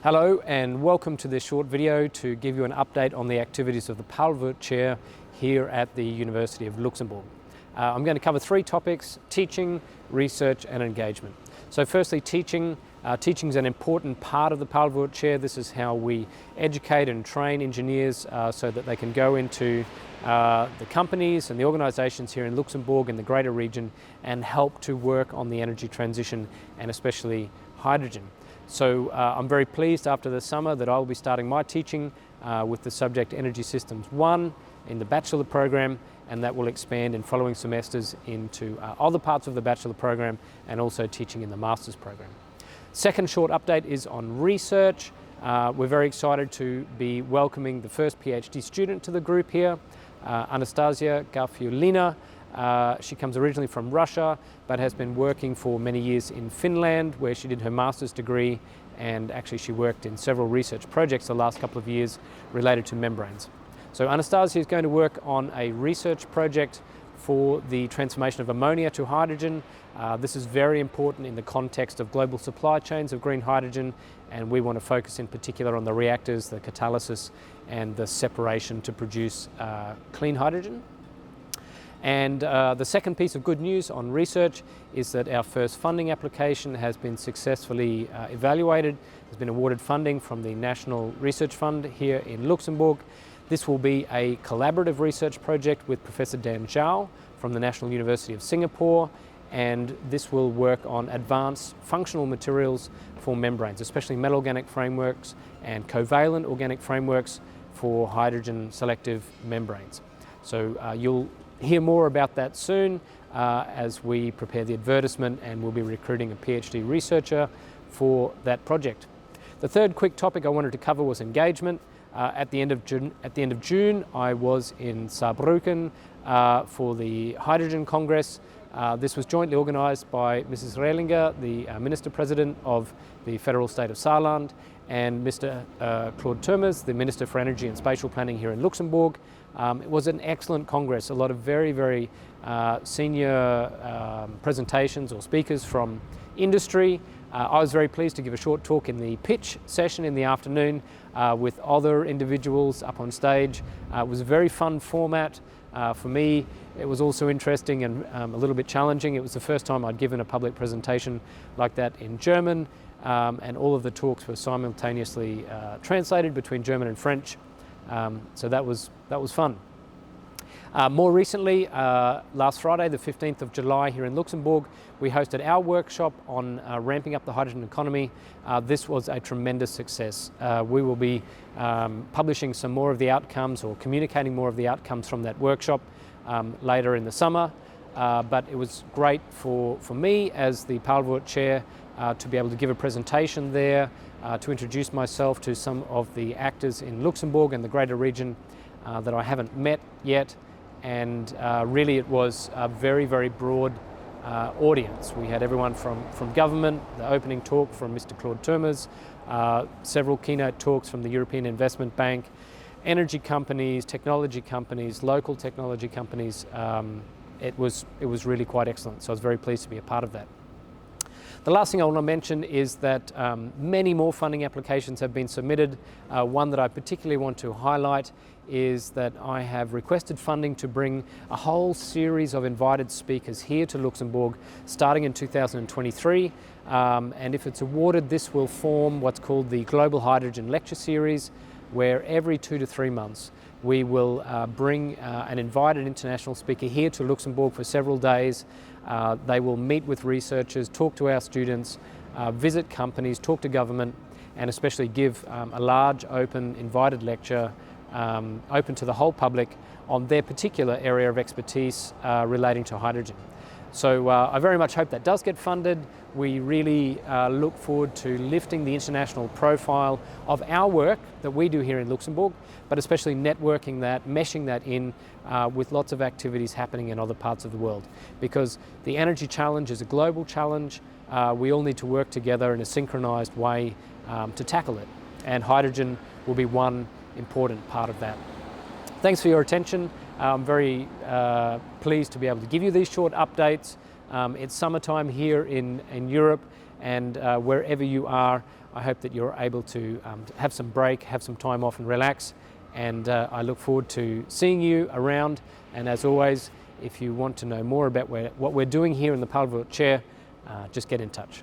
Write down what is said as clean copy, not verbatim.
Hello and welcome to this short video to give you an update on the activities of the Paul Wurth Chair here at the University of Luxembourg. I'm going to cover three topics: teaching, research and engagement. So firstly, teaching. Teaching is an important part of the Paul Wurth Chair. This is how we educate and train engineers so that they can go into the companies and the organisations here in Luxembourg and the greater region and help to work on the energy transition and especially hydrogen. So I'm very pleased after the summer that I will be starting my teaching with the subject Energy Systems 1 in the bachelor program, and that will expand in following semesters into other parts of the bachelor program and also teaching in the master's program. Second short update is on research. We're very excited to be welcoming the first PhD student to the group here, Anastasia Garfiolina. She comes originally from Russia, but has been working for many years in Finland, where she did her master's degree, and actually she worked in several research projects the last couple of years related to membranes. So Anastasia is going to work on a research project for the transformation of ammonia to hydrogen. This is very important in the context of global supply chains of green hydrogen, and we want to focus in particular on the reactors, the catalysis and the separation to produce clean hydrogen. And the second piece of good news on research is that our first funding application has been successfully evaluated. There's been awarded funding from the National Research Fund here in Luxembourg. This will be a collaborative research project with Professor Dan Zhao from the National University of Singapore, and this will work on advanced functional materials for membranes, especially metal organic frameworks and covalent organic frameworks for hydrogen selective membranes. So you'll hear more about that soon as we prepare the advertisement, and we'll be recruiting a PhD researcher for that project. The third quick topic I wanted to cover was engagement. At the end of June, I was in Saarbrücken for the Hydrogen Congress. This was jointly organised by Mrs. Reilinger, the Minister President of the Federal State of Saarland, and Mr. Claude Turmes, the Minister for Energy and Spatial Planning here in Luxembourg. It was an excellent congress, a lot of very senior presentations or speakers from industry. I was very pleased to give a short talk in the pitch session in the afternoon with other individuals up on stage. It was a very fun format. For me, it was also interesting and a little bit challenging. It was the first time I'd given a public presentation like that in German, and all of the talks were simultaneously translated between German and French. So that was fun. More recently, last Friday, the 15th of July here in Luxembourg, we hosted our workshop on ramping up the hydrogen economy. This was a tremendous success. We will be publishing some more of the outcomes or communicating more of the outcomes from that workshop later in the summer. But it was great for me as the Paul Wurth Chair to be able to give a presentation there, to introduce myself to some of the actors in Luxembourg and the greater region that I haven't met yet. And really it was a very broad audience. We had everyone from government, the opening talk from Mr. Claude Turmes, several keynote talks from the European Investment Bank, energy companies, technology companies, local technology companies. It was really quite excellent, so I was very pleased to be a part of that. The last thing I want to mention is that many more funding applications have been submitted. One that I particularly want to highlight is that I have requested funding to bring a whole series of invited speakers here to Luxembourg starting in 2023. And if it's awarded, this will form what's called the Global Hydrogen Lecture Series, where every 2 to 3 months we will bring an invited international speaker here to Luxembourg for several days. They will meet with researchers, talk to our students, visit companies, talk to government, and especially give a large, open, invited lecture open to the whole public on their particular area of expertise relating to hydrogen. So I very much hope that does get funded. We really look forward to lifting the international profile of our work that we do here in Luxembourg, but especially networking that, meshing that in with lots of activities happening in other parts of the world. Because the energy challenge is a global challenge. We all need to work together in a synchronized way to tackle it. And hydrogen will be one important part of that. Thanks for your attention. I'm very pleased to be able to give you these short updates. It's summertime here in Europe, and wherever you are, I hope that you're able to have some break, have some time off and relax, and I look forward to seeing you around. And as always, if you want to know more about what we're doing here in the Paul Wurth Chair, just get in touch.